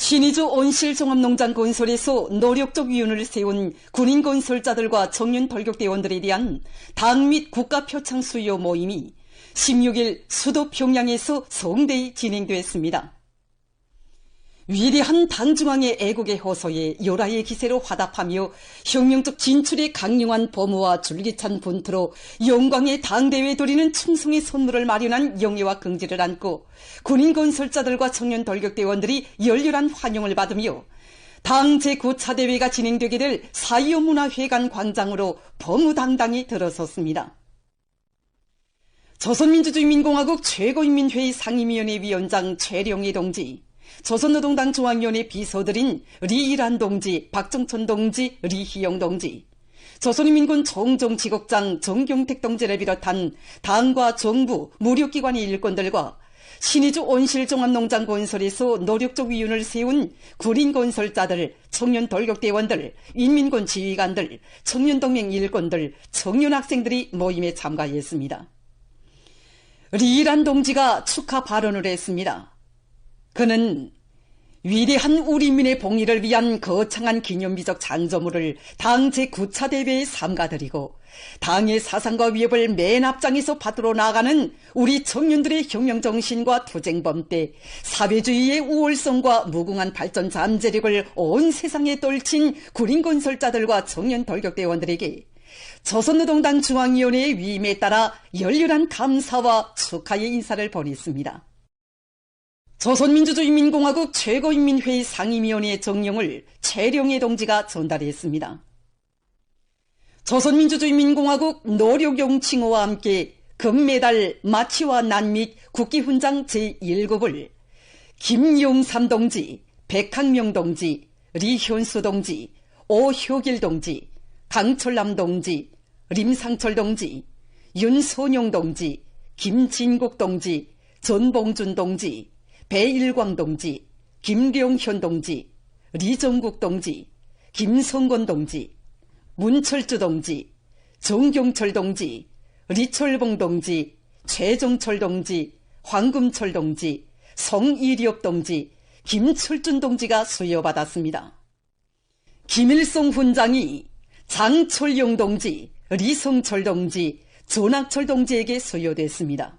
신의주 온실종합농장 건설에서 노력적 위원을 세운 군인 건설자들과 청년 돌격대원들에 대한 당 및 국가 표창 수여 모임이 16일 수도 평양에서 성대히 진행됐습니다. 위대한 당중앙의 애국의 호소에 요라의 기세로 화답하며 혁명적 진출의 강력한 범우와 줄기찬 분투로 영광의 당대회에 드리는 충성의 선물을 마련한 영예와 긍지를 안고 군인 건설자들과 청년 돌격대원들이 열렬한 환영을 받으며 당 제9차 대회가 진행되게 될 4.25 문화회관 광장으로 범우당당히 들어섰습니다. 조선민주주의인민공화국 최고인민회의 상임위원회 위원장 최령희 동지, 조선노동당 중앙위원회 비서들인 리일한 동지, 박정천 동지, 리희영 동지, 조선인민군 총정치국장 정경택 동지를 비롯한 당과 정부, 무력기관의 일꾼들과 신의주 온실종합농장 건설에서 노력적 위운을 세운 군인 건설자들, 청년 돌격대원들, 인민군 지휘관들, 청년동맹 일꾼들, 청년학생들이 모임에 참가했습니다. 리일한 동지가 축하 발언을 했습니다. 그는 위대한 우리민의 봉의를 위한 거창한 기념비적 장조물을 당 제9차 대회에 삼가드리고 당의 사상과 위협을 맨 앞장에서 받들어 나가는 우리 청년들의 혁명정신과 투쟁범 때 사회주의의 우월성과 무궁한 발전 잠재력을 온 세상에 떨친 군인 건설자들과 청년 돌격대원들에게 조선노동당 중앙위원회의 위임에 따라 열렬한 감사와 축하의 인사를 보냈습니다. 조선민주주의인민공화국 최고인민회의 상임위원회의 정령을 최령희 동지가 전달했습니다. 조선민주주의인민공화국 노력용칭호와 함께 금메달 마치와 난 및 국기훈장 제1급을 김용삼 동지, 백학명 동지, 리현수 동지, 오효길 동지, 강철남 동지, 림상철 동지, 윤선용 동지, 김진국 동지, 전봉준 동지, 배일광 동지, 김경현 동지, 리정국 동지, 김성건 동지, 문철주 동지, 정경철 동지, 리철봉 동지, 최정철 동지, 황금철 동지, 성일엽 동지, 김철준 동지가 수여받았습니다. 김일성 훈장이 장철용 동지, 리성철 동지, 전학철 동지에게 수여됐습니다.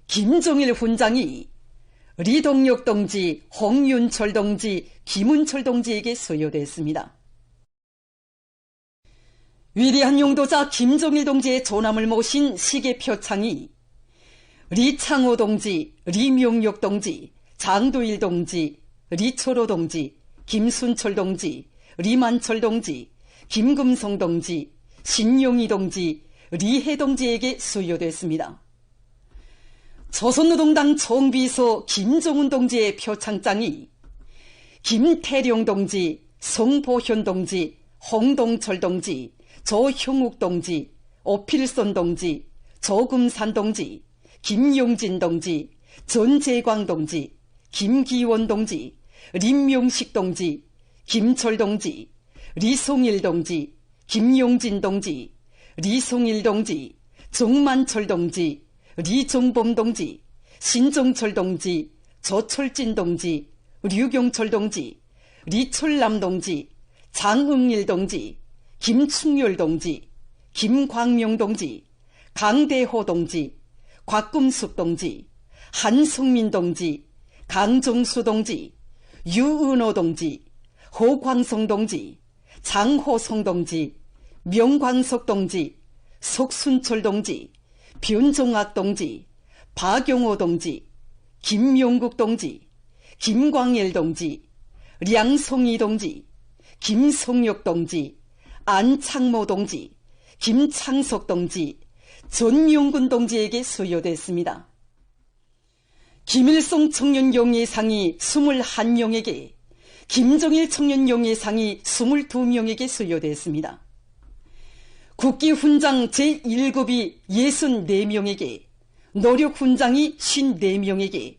김정일 훈장이 리동혁 동지, 홍윤철 동지, 김은철 동지에게 수여됐습니다. 위대한 용도자 김정일 동지의 조남을 모신 시계표창이 리창호 동지, 리명록 동지, 장도일 동지, 리철호 동지, 김순철 동지, 리만철 동지, 김금성 동지, 신용희 동지, 리해 동지에게 수여됐습니다. 조선노동당 총비서 김종훈 동지의 표창장이 김태룡 동지, 성보현 동지, 홍동철 동지, 조형욱 동지, 오필선 동지, 조금산 동지, 김용진 동지, 전재광 동지, 김기원 동지,林명식 동지, 김철 동지, 리송일 동지, 김용진 동지, 리송일 동지, 정만철 동지, 리종범 동지, 신정철 동지, 조철진 동지, 류경철 동지, 리철남 동지, 장응일 동지, 김충렬 동지, 김광명 동지, 강대호 동지, 곽금숙 동지, 한성민 동지, 강정수 동지, 유은호 동지, 호광성 동지, 장호성 동지, 명광석 동지, 석순철 동지, 변종학 동지, 박용호 동지, 김용국 동지, 김광일 동지, 량송이 동지, 김성혁 동지, 안창모 동지, 김창석 동지, 전명근 동지에게 수여됐습니다. 김일성 청년영예상이 21명에게, 김정일 청년영예상이 22명에게 수여됐습니다. 국기훈장 제1급이 64명에게, 노력훈장이 54명에게,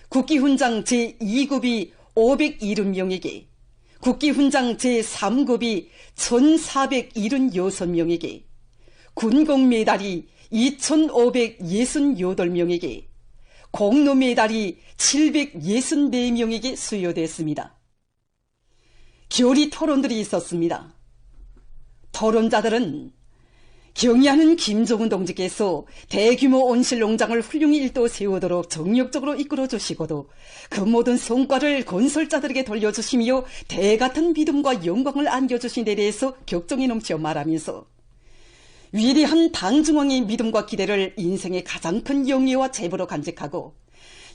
국기훈장 제2급이 570명에게, 국기훈장 제3급이 1476명에게, 군功메달이 2568명에게, 공로 메달이 764명에게 수여됐습니다. 교리 토론들이 있었습니다. 토론자들은 경의하는 김종은 동지께서 대규모 온실 농장을 훌륭히 일도 세우도록 정력적으로 이끌어주시고도 그 모든 성과를 건설자들에게 돌려주시며 대같은 믿음과 영광을 안겨주신 데 대해서 격정이 넘쳐 말하면서 위대한 당중앙의 믿음과 기대를 인생의 가장 큰 영예와 제보로 간직하고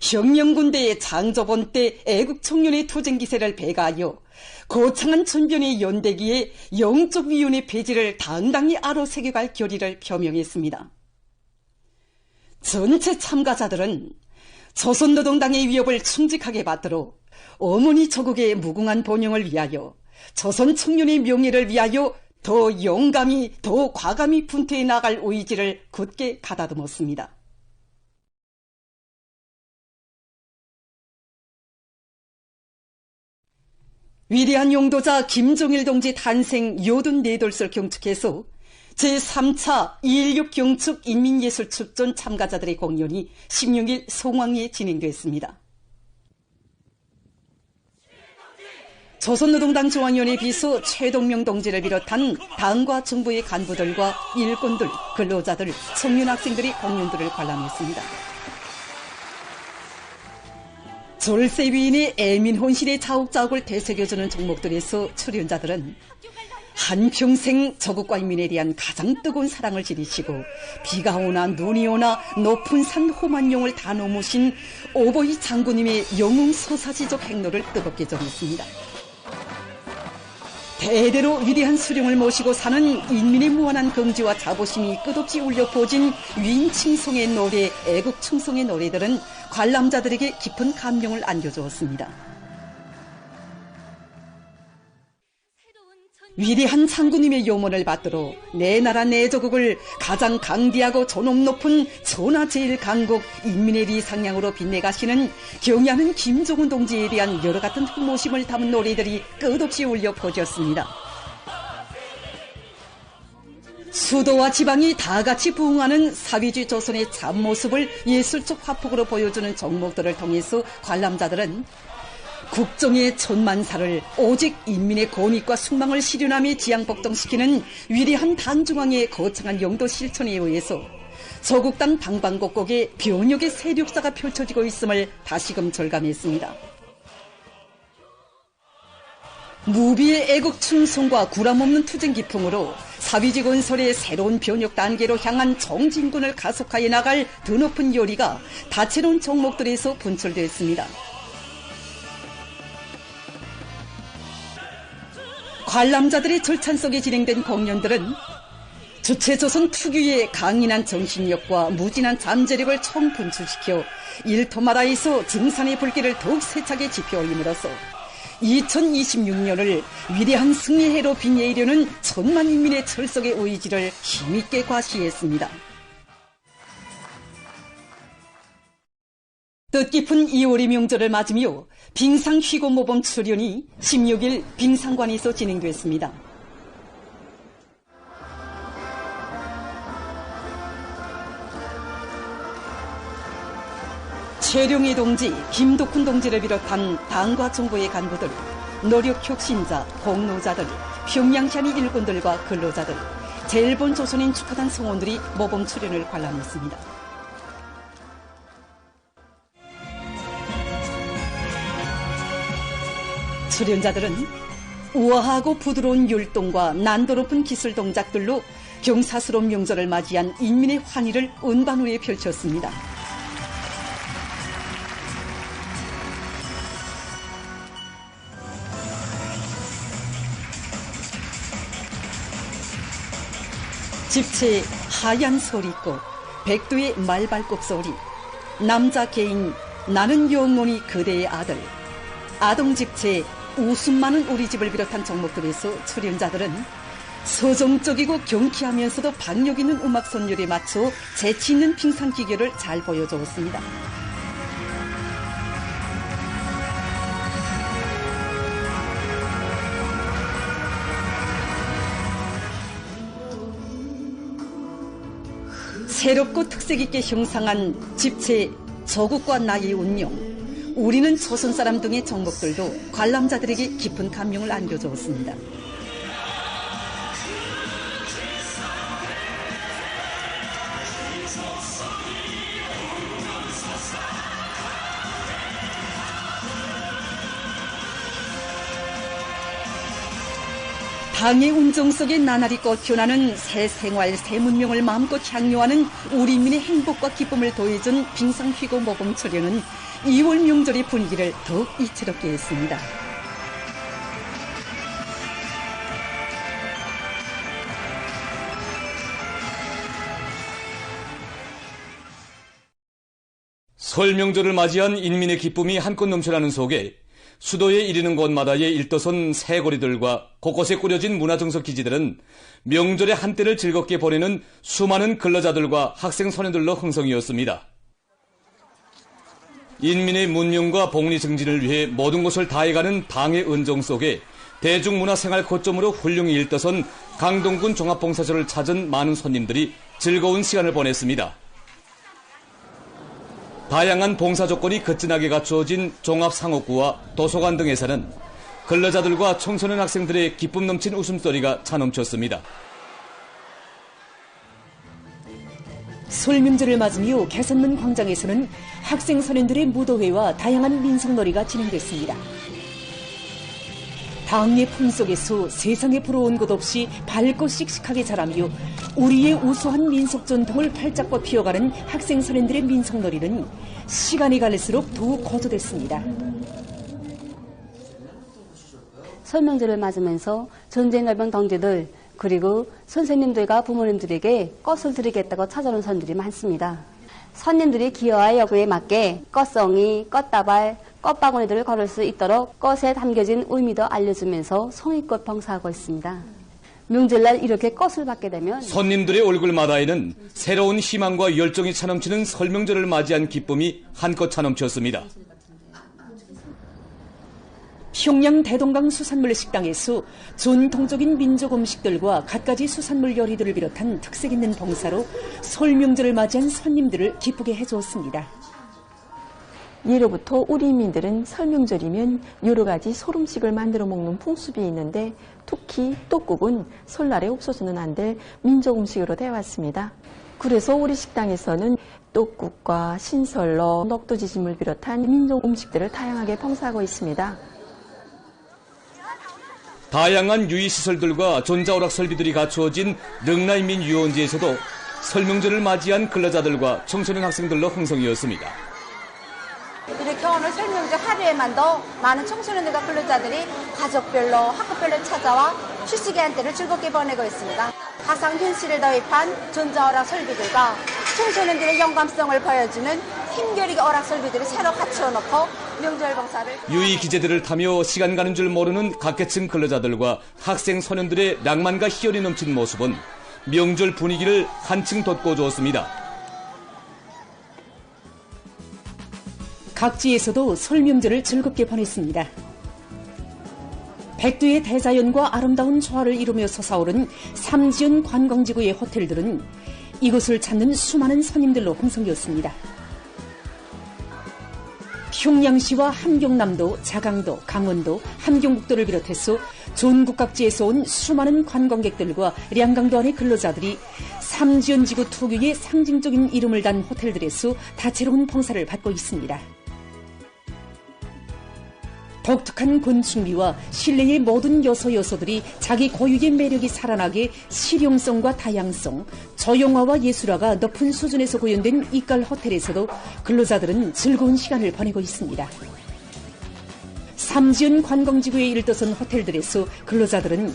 혁명군대의 장조본 때 애국 청년의 투쟁 기세를 배가하여 거창한 천변의 연대기에 영적 위원회 폐지를 당당히 아로새겨갈 결의를 표명했습니다. 전체 참가자들은 조선노동당의 위협을 충직하게 받들어 어머니 조국의 무궁한 번영을 위하여 조선 청년의 명예를 위하여 더 용감히 더 과감히 분투해 나갈 의지를 굳게 가다듬었습니다. 위대한 용도자 김종일 동지 탄생 요든 네돌설 경축해서 제3차 2.16 경축 인민예술축전 참가자들의 공연이 16일 송황리에 진행됐습니다. 조선노동당 중앙위원회 비서 최동명 동지를 비롯한 당과 정부의 간부들과 일꾼들, 근로자들, 청년학생들이 공연들을 관람했습니다. 졸세 위인의 애민 혼신의 자욱자욱을 되새겨주는 종목들에서 출연자들은 한평생 조국과 인민에 대한 가장 뜨거운 사랑을 지니시고 비가 오나 눈이 오나 높은 산 험한 용을 다 넘으신 오보이 장군님의 영웅 소사지적 행로를 뜨겁게 전했습니다. 대대로 위대한 수령을 모시고 사는 인민의 무한한 긍지와 자부심이 끝없이 울려 퍼진 위인 칭송의 노래, 애국 충성의 노래들은 관람자들에게 깊은 감명을 안겨주었습니다. 위대한 장군님의 요문을 받들어 내 나라 내 조국을 가장 강대하고 존엄 높은 천하제일강국 인민의 리상향으로 빛내가시는 경의하는 김종은 동지에 대한 여러 같은 흠모심을 담은 노래들이 끝없이 울려 퍼졌습니다. 수도와 지방이 다같이 부흥하는 사회주의 조선의 참모습을 예술적 화폭으로 보여주는 종목들을 통해서 관람자들은 국정의 천만사를 오직 인민의 권익과 숙망을 실현하며 지향복종시키는 위대한 당중앙의 거창한 영도 실천에 의해서 조국당 방방곡곡에 변혁의 세력사가 펼쳐지고 있음을 다시금 절감했습니다. 무비의 애국 충성과 구람없는 투쟁 기풍으로 사회주의 건설의 새로운 변혁 단계로 향한 정진군을 가속하여 나갈 드높은 요리가 다채로운 종목들에서 분출되었습니다. 관람자들의 절찬 속에 진행된 공연들은 주체조선 특유의 강인한 정신력과 무진한 잠재력을 총분출시켜 일터마다에서 증산의 불길을 더욱 세차게 지펴올림으로써 2026년을 위대한 승리의 해로 빛내려는 천만 인민의 철석의 의지를 힘있게 과시했습니다. 뜻깊은 2월의 명절을 맞으며 빙상 휘고모범 출연이 16일 빙상관에서 진행됐습니다. 최룡희 동지, 김덕훈 동지를 비롯한 당과 정부의 간부들, 노력 혁신자, 공로자들, 평양시안의 일꾼들과 근로자들, 제일본 조선인 축하단 성원들이 모범 출연을 관람했습니다. 출연자들은 우아하고 부드러운 율동과 난도 높은 기술 동작들로 경사스러운 명절을 맞이한 인민의 환희를 은반위에 펼쳤습니다. 집채의 하얀 소리꽃, 백두의 말발굽 소리, 남자 개인 나는 영원히 그대의 아들, 아동집채 웃음 많은 우리 집을 비롯한 종목들에서 출연자들은 서정적이고 경쾌하면서도 박력 있는 음악 선율에 맞춰 재치 있는 빙상 기교를 잘 보여주었습니다. 새롭고 특색 있게 형상한 집채 저국과 나의 운명, 우리는 조선 사람 등의 정복들도 관람자들에게 깊은 감명을 안겨주었습니다. 당의 운정 속에 나날이 꽃피어나는 새 생활, 새 문명을 마음껏 향유하는 우리 인민의 행복과 기쁨을 더해준 빙상휘고 모범초려는 2월 명절의 분위기를 더욱 이채롭게 했습니다. 설 명절을 맞이한 인민의 기쁨이 한껏 넘쳐나는 속에 수도에 이르는 곳마다의 일도선 새거리들과 곳곳에 꾸려진 문화정서 기지들은 명절의 한때를 즐겁게 보내는 수많은 근로자들과 학생 소년들로 흥성이었습니다. 인민의 문명과 복리 증진을 위해 모든 것을 다해가는 당의 은정 속에 대중문화생활 거점으로 훌륭히 일떠선 강동군 종합봉사소를 찾은 많은 손님들이 즐거운 시간을 보냈습니다. 다양한 봉사 조건이 거진하게 갖추어진 종합상업구와 도서관 등에서는 근로자들과 청소년 학생들의 기쁨 넘친 웃음소리가 차넘쳤습니다. 설명절을 맞으며 개선문 광장에서는 학생 소년들의 무도회와 다양한 민속놀이가 진행됐습니다. 당의 품속에서 세상에 부러운 것 없이 밝고 씩씩하게 자라며 우리의 우수한 민속 전통을 활짝 뻗피어가는 학생 소년들의 민속놀이는 시간이 갈릴수록 더욱 고조됐습니다. 설명절을 맞으면서 전쟁갈병 동지들 그리고 선생님들과 부모님들에게 꽃을 드리겠다고 찾아오는 손님들이 많습니다. 손님들이 기여와 여구에 맞게 꽃송이, 꽃다발, 꽃바구니들을 걸을 수 있도록 꽃에 담겨진 의미도 알려주면서 송이꽃 봉사하고 있습니다. 명절날 이렇게 꽃을 받게 되면 손님들의 얼굴마다에는 새로운 희망과 열정이 차넘치는 설명절을 맞이한 기쁨이 한껏 차넘쳤습니다. 평양 대동강 수산물 식당에서 전통적인 민족 음식들과 갖가지 수산물 요리들을 비롯한 특색 있는 봉사로 설명절을 맞이한 손님들을 기쁘게 해주었습니다. 예로부터 우리 인민들은 설명절이면 여러 가지 소름식을 만들어 먹는 풍습이 있는데 특히 떡국은 설날에 없어서는 안 될 민족 음식으로 되어 왔습니다. 그래서 우리 식당에서는 떡국과 신설로, 녹두지짐을 비롯한 민족 음식들을 다양하게 봉사하고 있습니다. 다양한 유의시설들과 전자오락 설비들이 갖추어진 능라인민 유원지에서도 설명절을 맞이한 근로자들과 청소년 학생들로 흥성이었습니다. 이렇게 오늘 설명절 하루에만도 많은 청소년들과 근로자들이 가족별로 학급별로 찾아와 휴식의 한때를 즐겁게 보내고 있습니다. 가상현실을 도입한 전자오락 설비들과 청소년들의 영감성을 보여주는 힘겨루기 오락 설비들을 새로 갖춰놓고 명절 봉사를 유의 기제들을 타며 시간 가는 줄 모르는 각계층 근로자들과 학생 소년들의 낭만과 희열이 넘친 모습은 명절 분위기를 한층 돋궈주었습니다. 각지에서도 설명절을 즐겁게 보냈습니다. 백두의 대자연과 아름다운 조화를 이루며 솟아오른 삼지연 관광지구의 호텔들은 이곳을 찾는 수많은 손님들로 흥성이었습니다. 평양시와 함경남도, 자강도, 강원도, 함경북도를 비롯해서 전국 각지에서 온 수많은 관광객들과 량강도 안의 근로자들이 삼지연지구 특유의 상징적인 이름을 단 호텔들에서 다채로운 봉사를 받고 있습니다. 독특한 건축미와 실내의 모든 요소들이 자기 고유의 매력이 살아나게 실용성과 다양성, 조형화와 예술화가 높은 수준에서 구현된 이깔 호텔에서도 근로자들은 즐거운 시간을 보내고 있습니다. 삼지연 관광지구에 일떠선 호텔들에서 근로자들은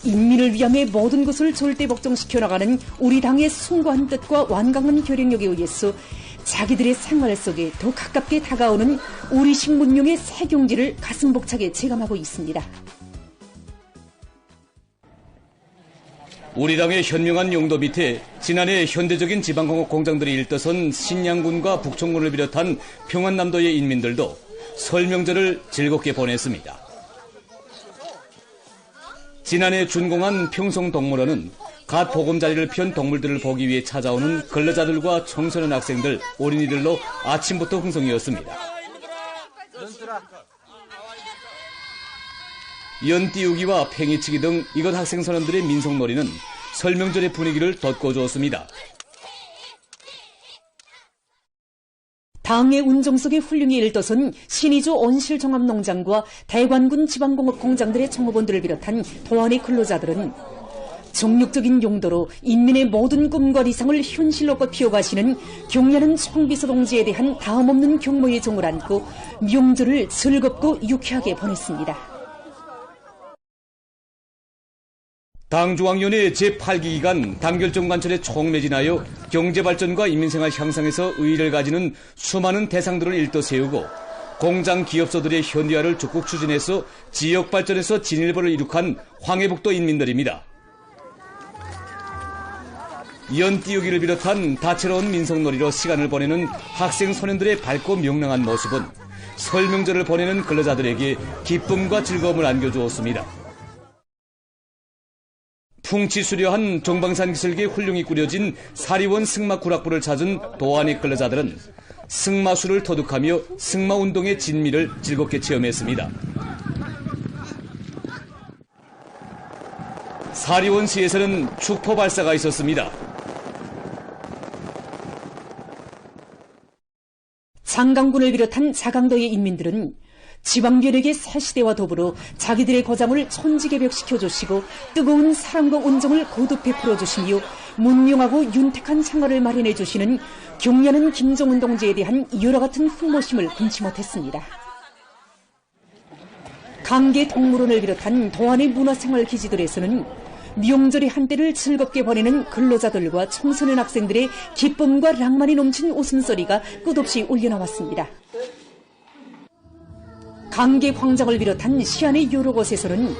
인민을 위함의 모든 것을 절대 복종시켜 나가는 우리 당의 숭고한 뜻과 완강한 결행력에 의해서 자기들의 생활 속에 더 가깝게 다가오는 우리식 문명의 새 경지를 가슴 벅차게 체감하고 있습니다. 우리 당의 현명한 용도 밑에 지난해 현대적인 지방공업 공장들이 일떠선 신양군과 북촌군을 비롯한 평안남도의 인민들도 설명절을 즐겁게 보냈습니다. 지난해 준공한 평성동물원은 갓 보금자리를 편 동물들을 보기 위해 찾아오는 근로자들과 청소년 학생들, 어린이들로 아침부터 흥성이었습니다. 연띄우기와 팽이치기 등 이것 학생선원들의 민속놀이는 설명절의 분위기를 돋궈주었습니다. 당의 운정 속에 훌륭히 일떠선 신의주 온실종합농장과 대관군 지방공업 공장들의 종업원들을 비롯한 도안의 근로자들은 정력적인 용도로 인민의 모든 꿈과理想을 현실로 꽃피워가시는 경려는 총비서 동지에 대한 다음없는 경모의 정을 안고 명절을 즐겁고 유쾌하게 보냈습니다. 당중앙위원회 제8기 기간 당결정관철에 총매진하여 경제발전과 인민생활 향상에서 의의를 가지는 수많은 대상들을 일떠 세우고 공장 기업소들의 현대화를 적극 추진해서 지역발전에서 진일보를 이룩한 황해북도 인민들입니다. 연띄우기를 비롯한 다채로운 민속놀이로 시간을 보내는 학생 소년들의 밝고 명랑한 모습은 설명절을 보내는 근로자들에게 기쁨과 즐거움을 안겨주었습니다. 풍치수려한 종방산기슭에 훌륭히 꾸려진 사리원 승마구락부를 찾은 도안의 근로자들은 승마술을 터득하며 승마운동의 진미를 즐겁게 체험했습니다. 사리원시에서는 축포 발사가 있었습니다. 장강군을 비롯한 자강도의 인민들은 지방변혁의 새 시대와 더불어 자기들의 고장을 천지개벽시켜 주시고 뜨거운 사랑과 온정을 거듭 베풀어 주시며 문명하고 윤택한 생활을 마련해 주시는 경려는 김정은 동지에 대한 여러 같은 훈모심을 금치 못했습니다. 강계 동물원을 비롯한 도안의 문화생활 기지들에서는 명절의 한때를 즐겁게 보내는 근로자들과 청소년 학생들의 기쁨과 낭만이 넘친 웃음소리가 끝없이 울려나왔습니다. 강계 광장을 비롯한 시안의 여러 곳에서는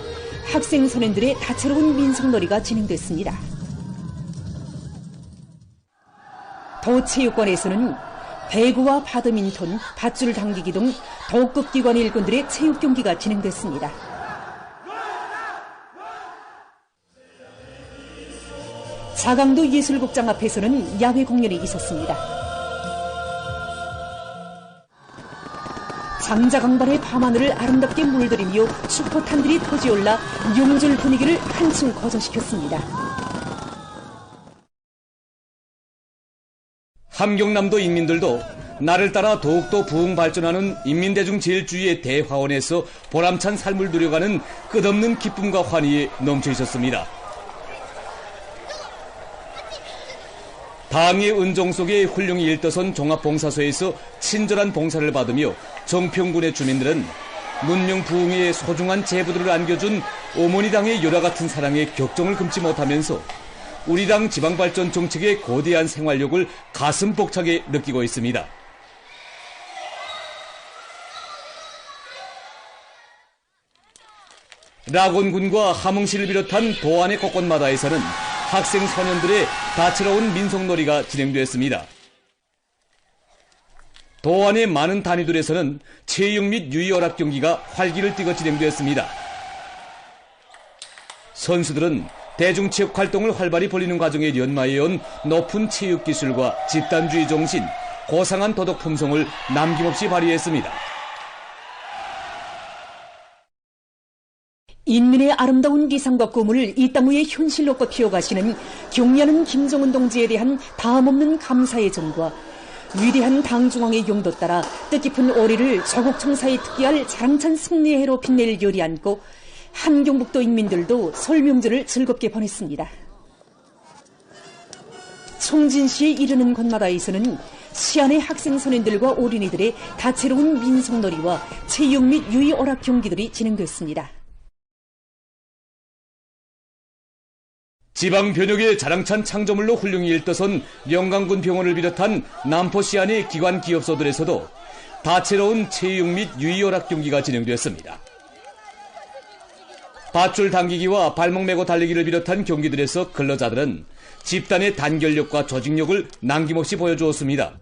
학생 소년들의 다채로운 민속놀이가 진행됐습니다. 도체육관에서는 배구와 바드민턴, 밧줄 당기기 등 도급 기관 일꾼들의 체육 경기가 진행됐습니다. 자강도 예술극장 앞에서는 야외 공연이 있었습니다. 장자강반의 밤하늘을 아름답게 물들이며 슈퍼탄들이 터지올라 명절 분위기를 한층 고조시켰습니다. 함경남도 인민들도 날을 따라 더욱더 부흥 발전하는 인민대중제일주의의 대화원에서 보람찬 삶을 누려가는 끝없는 기쁨과 환희에 넘쳐 있었습니다. 당의 은종 속에 훌륭히 일떠선 종합봉사소에서 친절한 봉사를 받으며 정평군의 주민들은 문명 부흥의 소중한 제부들을 안겨준 어머니 당의 열화 같은 사랑에 격정을 금치 못하면서 우리 당 지방발전 정책의 거대한 생활력을 가슴 벅차게 느끼고 있습니다. 락원군과 함흥시를 비롯한 도안의 곳곳마다에서는 학생 소년들의 다채로운 민속놀이가 진행됐습니다. 도안의 많은 단위들에서는 체육 및 유희어락 경기가 활기를 띠고 진행되었습니다. 선수들은 대중체육 활동을 활발히 벌이는 과정에 연마해온 높은 체육 기술과 집단주의 정신, 고상한 도덕 품성을 남김없이 발휘했습니다. 인민의 아름다운 기상과 꿈을 이 땅 위에 현실로 꽃피워가시는 경려는 김정은 동지에 대한 다음없는 감사의 정과 위대한 당중앙의 용도 따라 뜻깊은 올해를 조국 청사에 특기할 자랑찬 승리의 해로 빛낼 열이 안고 함경북도 인민들도 설 명절을 즐겁게 보냈습니다. 총진시에 이르는 곳마다에서는 시안의 학생 소년들과 어린이들의 다채로운 민속놀이와 체육 및 유희오락 경기들이 진행됐습니다. 지방 변혁의 자랑찬 창조물로 훌륭히 일떠선 영광군 병원을 비롯한 남포 시안의 기관 기업소들에서도 다채로운 체육 및 유희오락 경기가 진행됐습니다. 밧줄 당기기와 발목 메고 달리기를 비롯한 경기들에서 근로자들은 집단의 단결력과 조직력을 남김없이 보여주었습니다.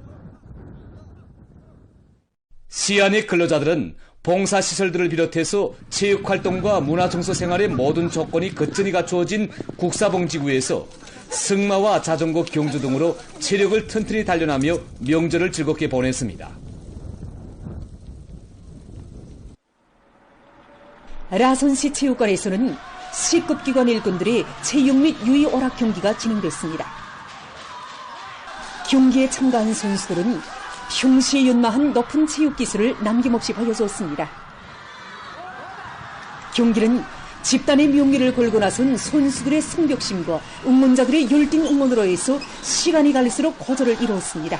시안의 근로자들은 봉사시설들을 비롯해서 체육활동과 문화청소 생활의 모든 조건이 거뜬히 갖추어진 국사봉지구에서 승마와 자전거 경주 등으로 체력을 튼튼히 단련하며 명절을 즐겁게 보냈습니다. 라선시 체육관에서는 C급기관 일꾼들의 체육 및 유의 오락 경기가 진행됐습니다. 경기에 참가한 선수들은 흉시에 연마한 높은 체육 기술을 남김없이 보여줬습니다. 경기는 집단의 명예를 걸고 나선 선수들의 승격심과 응원자들의 열띤 응원으로 해서 시간이 갈수록 고조를 이루었습니다.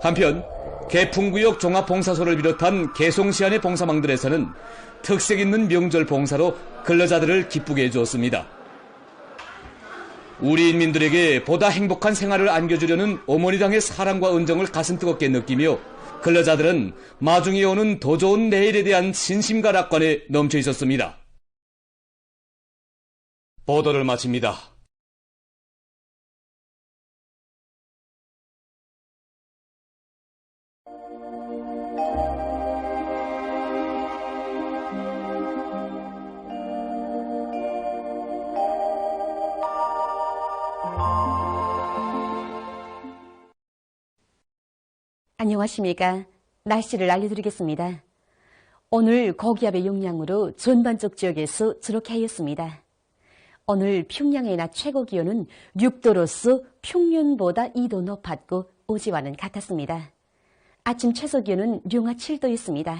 한편 개풍구역 종합봉사소를 비롯한 개송시안의 봉사망들에서는 특색 있는 명절 봉사로 근로자들을 기쁘게 해주었습니다. 우리 인민들에게 보다 행복한 생활을 안겨주려는 어머니당의 사랑과 은정을 가슴 뜨겁게 느끼며 근로자들은 마중에 오는 더 좋은 내일에 대한 신심과 낙관에 넘쳐 있었습니다. 보도를 마칩니다. 안녕하십니까. 날씨를 알려드리겠습니다. 오늘 고기압의 영향으로 전반적 지역에서 저렇게 하였습니다. 오늘 평양의 낮 최고 기온은 6도로서 평년보다 2도 높았고 어제와는 같았습니다. 아침 최저 기온은 영하 7도였습니다.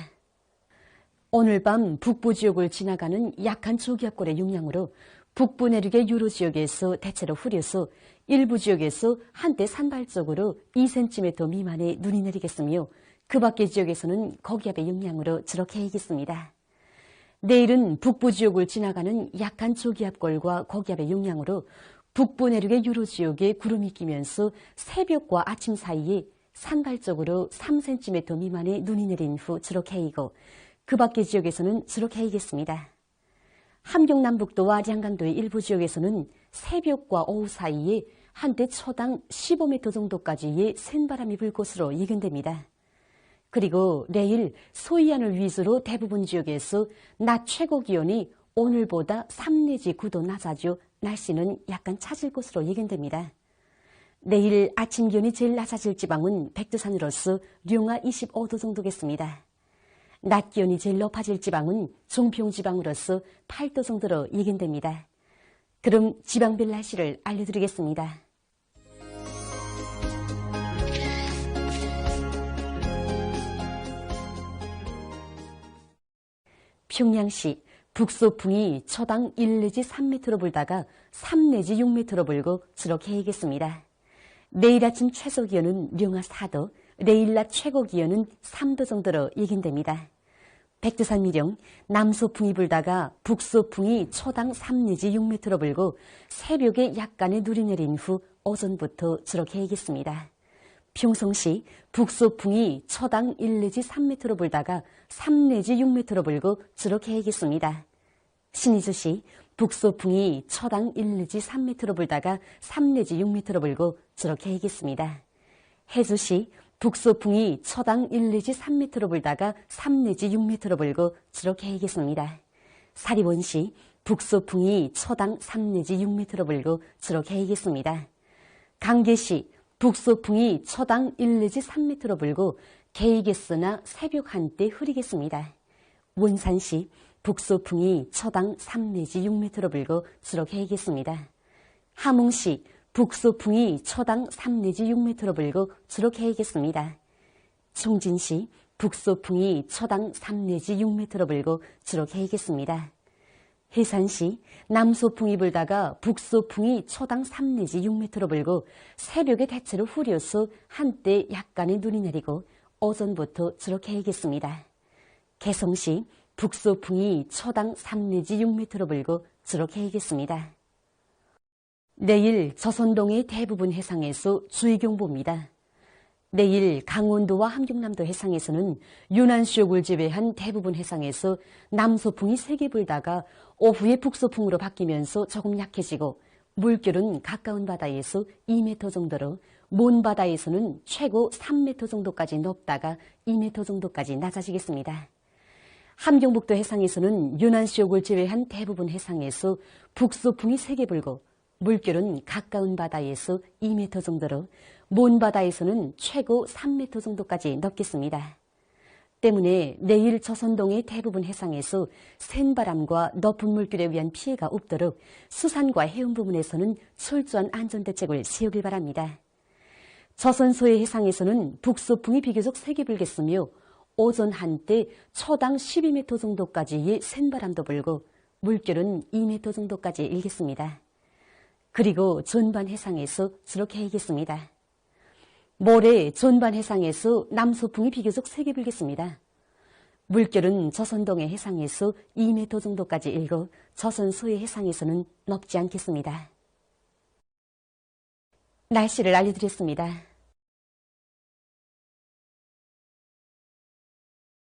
오늘 밤 북부 지역을 지나가는 약한 저기압골의 영향으로 북부 내륙의 유로 지역에서 대체로 흐려서 일부 지역에서 한때 산발적으로 2cm 미만의 눈이 내리겠으며 그 밖의 지역에서는 고기압의 영향으로 저렇게 해야겠습니다. 내일은 북부 지역을 지나가는 약한 저기압골과 고기압의 영향으로 북부 내륙의 유로 지역에 구름이 끼면서 새벽과 아침 사이에 산발적으로 3cm 미만의 눈이 내린 후 저렇게 해이고 그 밖의 지역에서는 저렇게 해이겠습니다. 함경남북도와 량강도의 일부 지역에서는 새벽과 오후 사이에 한때 초당 15m 정도까지의 센바람이 불 것으로 예견됩니다. 그리고 내일 소이안을 위주로 대부분 지역에서 낮 최고 기온이 오늘보다 3 내지 9도 낮아져 날씨는 약간 차질 것으로 예견됩니다. 내일 아침 기온이 제일 낮아질 지방은 백두산으로서 룡화 25도 정도겠습니다. 낮 기온이 제일 높아질 지방은 종평 지방으로서 8도 정도로 예견됩니다. 그럼 지방별 날씨를 알려드리겠습니다. 평양시 북소풍이 초당 1 내지 3m로 불다가 3 내지 6m로 불고 저렇게 해야겠습니다. 내일 아침 최소 기온은 영하 4도, 내일 낮 최고 기온은 3도 정도로 예견됩니다. 백두산 미령 남소풍이 불다가 북소풍이 초당 3 내지 6m로 불고 새벽에 약간의 눈이 내린 후 오전부터 저렇게 해야겠습니다. 평성시 북소풍이 초당 1 내지 3m로 불다가 3 내지 6m로 불고 저렇게 해야겠습니다. 신의주시 북소풍이 초당 1 내지 3m로 불다가 3 내지 6m로 불고 저렇게 해야겠습니다. 해주시 북소풍이 초당 1 내지 3m로 불다가 3 내지 6m로 불고 저렇게 해야겠습니다. 사리원시 북소풍이 초당 3 내지 6m로 불고 저렇게 해야겠습니다. 강계시 북소풍이 초당 1 내지 3m로 불고 개이겠으나 새벽 한때 흐리겠습니다. 원산시 북소풍이 초당 3 내지 6m로 불고 저렇게 해야겠습니다. 함흥시 북소풍이 초당 3 내지 6m로 불고 저렇게 해야겠습니다. 총진시 북소풍이 초당 3 내지 6m로 불고 저렇게 해야겠습니다. 해산시 남소풍이 불다가 북소풍이 초당 3 내지 6m로 불고 새벽에 대체로 흐려서 한때 약간의 눈이 내리고 오전부터 저렇게 해야겠습니다. 개성시 북소풍이 초당 3 내지 6m로 불고 저렇게 해야겠습니다. 내일 조선동의 대부분 해상에서 주의경보입니다. 내일 강원도와 함경남도 해상에서는 유난수역을 제외한 대부분 해상에서 남소풍이 세게 불다가 오후에 북소풍으로 바뀌면서 조금 약해지고 물결은 가까운 바다에서 2m 정도로 몬바다에서는 최고 3m 정도까지 높다가 2m 정도까지 낮아지겠습니다. 함경북도 해상에서는 유난시옥을 제외한 대부분 해상에서 북소풍이 세게 불고 물결은 가까운 바다에서 2m 정도로 몬바다에서는 최고 3m 정도까지 넘겠습니다. 때문에 내일 조선동의 대부분 해상에서 센 바람과 높은 물결에 의한 피해가 없도록 수산과 해운 부문에서는 철저한 안전대책을 세우길 바랍니다. 조선 소해 해상에서는 북소풍이 비교적 세게 불겠으며 오전 한때 초당 12m 정도까지의 센 바람도 불고 물결은 2m 정도까지 일겠습니다. 그리고 전반 해상에서 주로 개이겠습니다. 모레 전반 해상에서 남소풍이 비교적 세게 불겠습니다. 물결은 조선동해 해상에서 2m 정도까지 일고 조선 소해 해상에서는 높지 않겠습니다. 날씨를 알려드렸습니다.